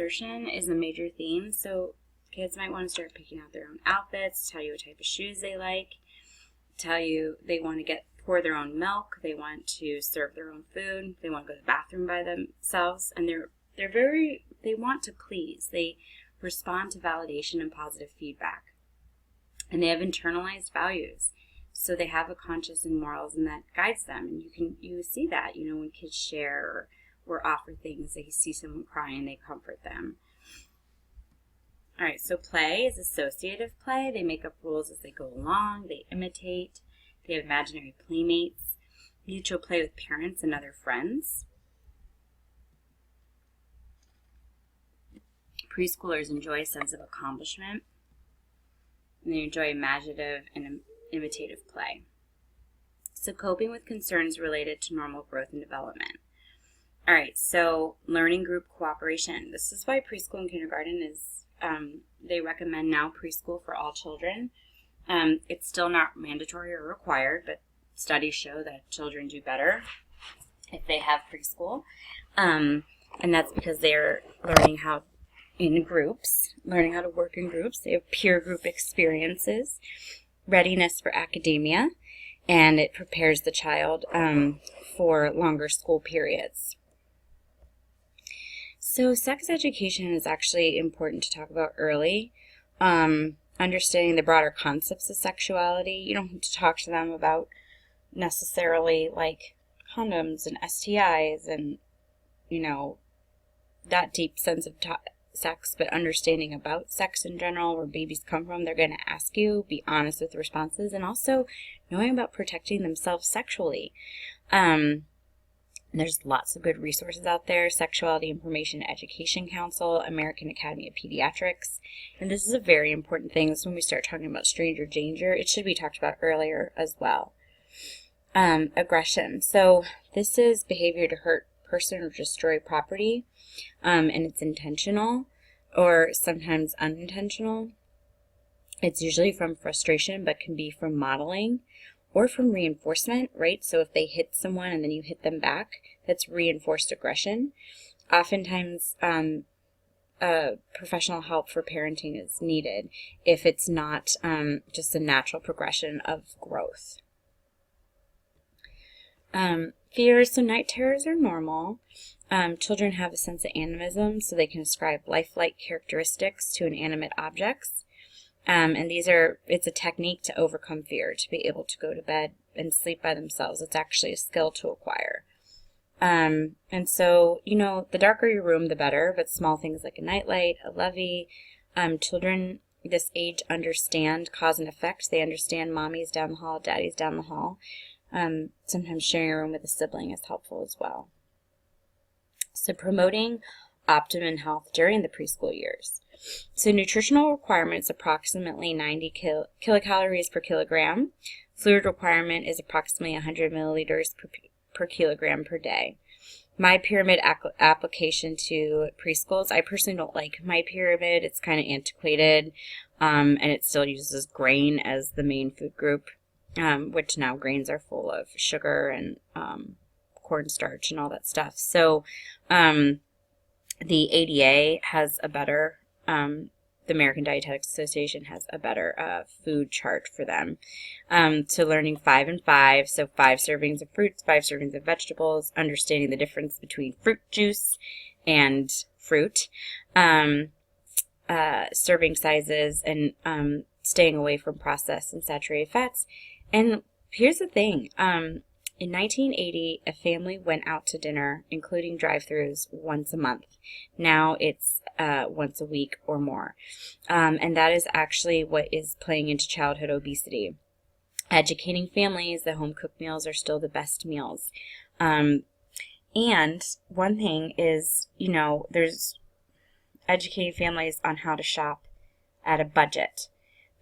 insertion is a major theme, so kids might want to start picking out their own outfits, tell you what type of shoes they like, tell you they want to pour their own milk, they want to serve their own food, they want to go to the bathroom by themselves, and they want to please. They respond to validation and positive feedback. And they have internalized values. So they have a conscience and morals, and that guides them. And you see that, when kids share or offer things, they see someone crying, they comfort them. All right, so play is associative play. They make up rules as they go along. They imitate. They have imaginary playmates. Mutual play with parents and other friends. Preschoolers enjoy a sense of accomplishment. And they enjoy imaginative and imitative play. So coping with concerns related to normal growth and development. All right, so learning group cooperation. This is why preschool and kindergarten is, they recommend now preschool for all children. It's still not mandatory or required, but studies show that children do better if they have preschool. And that's because they're learning how in groups, learning how to work in groups. They have peer group experiences, readiness for academia, and it prepares the child for longer school periods. So sex education is actually important to talk about early. Understanding the broader concepts of sexuality. You don't have to talk to them about necessarily like condoms and STIs and, that deep sense of sex, but understanding about sex in general, where babies come from. They're going to ask you, be honest with responses, and also knowing about protecting themselves sexually. There's lots of good resources out there. Sexuality Information Education Council, American Academy of Pediatrics. And this is a very important thing. This is when we start talking about stranger danger. It should be talked about earlier as well. Aggression. So this is behavior to hurt person or destroy property. And it's intentional or sometimes unintentional. It's usually from frustration, but can be from modeling or from reinforcement, right? So if they hit someone and then you hit them back, that's reinforced aggression. Oftentimes, professional help for parenting is needed if it's not just a natural progression of growth. Fears, so night terrors are normal. Children have a sense of animism, so they can ascribe lifelike characteristics to inanimate objects. And it's a technique to overcome fear, to be able to go to bed and sleep by themselves. It's actually a skill to acquire. And so, the darker your room, the better, but small things like a nightlight, a lovey. Children this age understand cause and effect. They understand mommy's down the hall, daddy's down the hall. Sometimes sharing a room with a sibling is helpful as well. So promoting optimum health during the preschool years. So nutritional requirements approximately 90 kilocalories per kilogram. Fluid requirement is approximately 100 milliliters per kilogram per day. My pyramid application to preschools. I personally don't like my pyramid. It's kind of antiquated, and it still uses grain as the main food group, which now grains are full of sugar and cornstarch and all that stuff. So the ADA has a better, the American Dietetics Association has a better food chart for them. So learning 5 and 5, so 5 servings of fruits, 5 servings of vegetables, understanding the difference between fruit juice and fruit, serving sizes, and staying away from processed and saturated fats. And here's the thing. In 1980, a family went out to dinner, including drive-thrus, once a month. Now it's once a week or more. And that is actually what is playing into childhood obesity. Educating families that home-cooked meals are still the best meals. And one thing is, there's educating families on how to shop at a budget,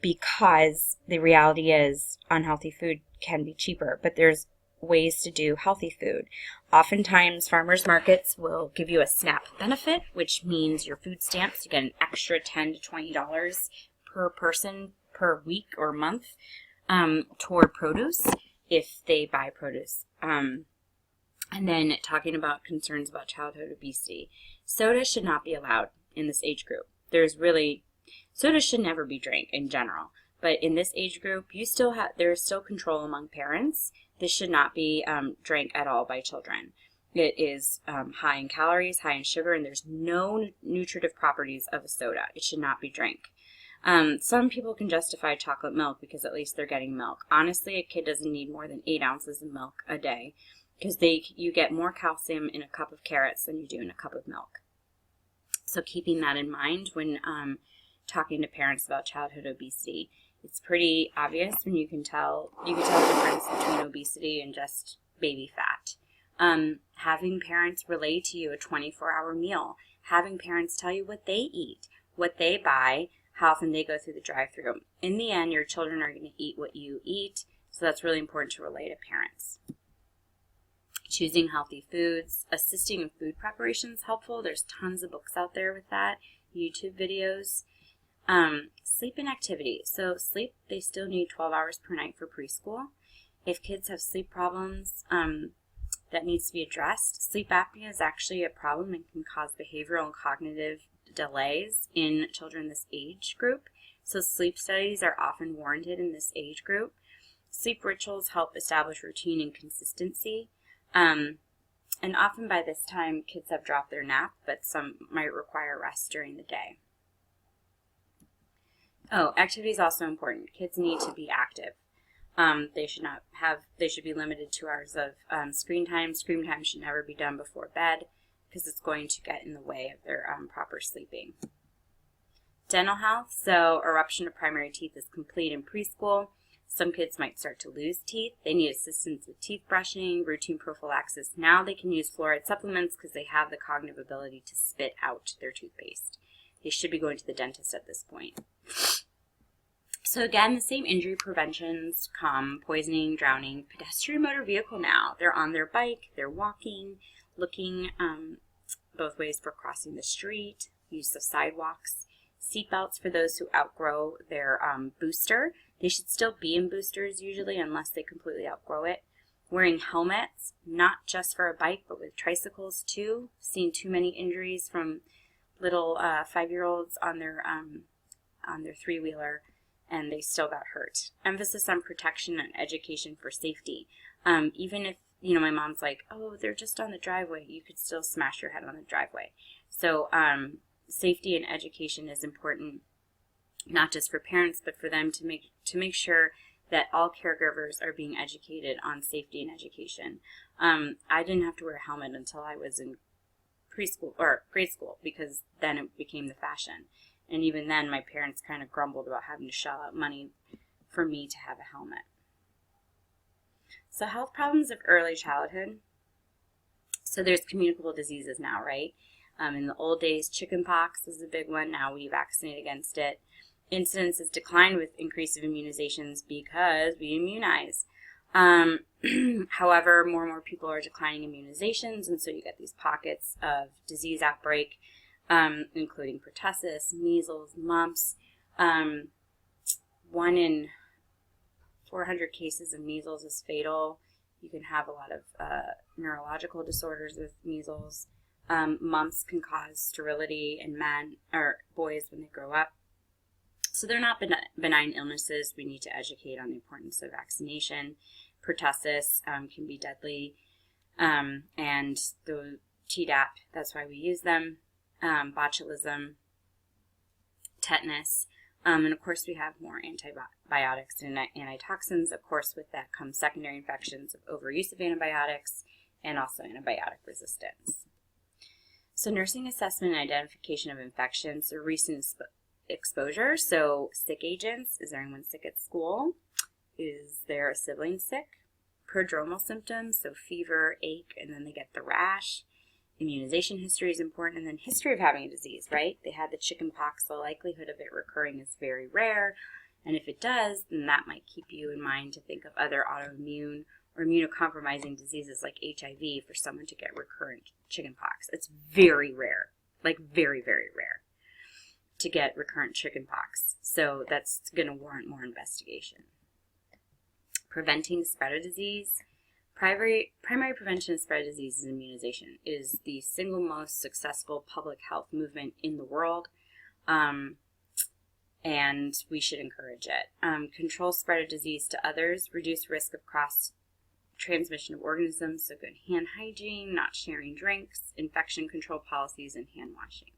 because the reality is unhealthy food can be cheaper, but there's ways to do healthy food. Oftentimes farmers markets will give you a SNAP benefit, which means your food stamps, you get an extra $10 to $20 per person per week or month toward produce if they buy produce. And then talking about concerns about childhood obesity. Soda should not be allowed in this age group. Soda should never be drank in general, but in this age group, there is still control among parents. This should not be drank at all by children. It is high in calories, high in sugar, and there's no nutritive properties of a soda. It should not be drank. Some people can justify chocolate milk because at least they're getting milk. Honestly, a kid doesn't need more than 8 ounces of milk a day because you get more calcium in a cup of carrots than you do in a cup of milk. So keeping that in mind when talking to parents about childhood obesity, it's pretty obvious when you can tell the difference between obesity and just baby fat. Having parents relay to you a 24-hour meal, having parents tell you what they eat, what they buy, how often they go through the drive-thru. In the end, your children are going to eat what you eat, so that's really important to relay to parents. Choosing healthy foods, assisting in food preparation is helpful. There's tons of books out there with that, YouTube videos. Sleep and activity. So sleep, they still need 12 hours per night for preschool. If kids have sleep problems, that needs to be addressed. Sleep apnea is actually a problem and can cause behavioral and cognitive delays in children this age group. So sleep studies are often warranted in this age group. Sleep rituals help establish routine and consistency. And often by this time, kids have dropped their nap, but some might require rest during the day. Oh, activity is also important. Kids need to be active. They should be limited 2 hours of screen time. Screen time should never be done before bed because it's going to get in the way of their proper sleeping. Dental health, so eruption of primary teeth is complete in preschool. Some kids might start to lose teeth. They need assistance with teeth brushing, routine prophylaxis. Now they can use fluoride supplements because they have the cognitive ability to spit out their toothpaste. They should be going to the dentist at this point. So again, the same injury preventions come: poisoning, drowning, pedestrian motor vehicle now. They're on their bike, they're walking, looking both ways for crossing the street, use of sidewalks, seatbelts for those who outgrow their booster. They should still be in boosters usually unless they completely outgrow it. Wearing helmets, not just for a bike, but with tricycles too. Seen too many injuries from little 5-year-olds on their three-wheeler, and they still got hurt. Emphasis on protection and education for safety. Even if, my mom's like, oh, they're just on the driveway, you could still smash your head on the driveway. So safety and education is important, not just for parents, but for them to make sure that all caregivers are being educated on safety and education. I didn't have to wear a helmet until I was in preschool or grade school because then it became the fashion. And even then, my parents kind of grumbled about having to shell out money for me to have a helmet. So health problems of early childhood. So there's communicable diseases now, right? In the old days, chickenpox was a big one. Now we vaccinate against it. Incidence has declined with increase of immunizations because we immunize. However, more and more people are declining immunizations, and so you get these pockets of disease outbreak, including pertussis, measles, mumps. 1 in 400 cases of measles is fatal. You can have a lot of neurological disorders with measles. Mumps can cause sterility in men or boys when they grow up. So they're not benign illnesses. We need to educate on the importance of vaccination. Pertussis can be deadly, and the Tdap, that's why we use them. Botulism, tetanus, and of course we have more antibiotics and antitoxins. Of course, with that comes secondary infections of overuse of antibiotics and also antibiotic resistance. So nursing assessment and identification of infections, so recent exposure, so sick agents. Is there anyone sick at school? Is there a sibling sick? Prodromal symptoms, so fever, ache, and then they get the rash. Immunization history is important, and then history of having a disease, right? They had the chicken pox, the likelihood of it recurring is very rare, and if it does, then that might keep you in mind to think of other autoimmune or immunocompromising diseases like HIV for someone to get recurrent chicken pox. It's very rare, like very, very rare to get recurrent chicken pox, so that's going to warrant more investigation. Preventing the spread of disease. Primary prevention of spread of disease is immunization. It is the single most successful public health movement in the world, and we should encourage it. Control spread of disease to others, reduce risk of cross transmission of organisms, so good hand hygiene, not sharing drinks, infection control policies, and hand washing.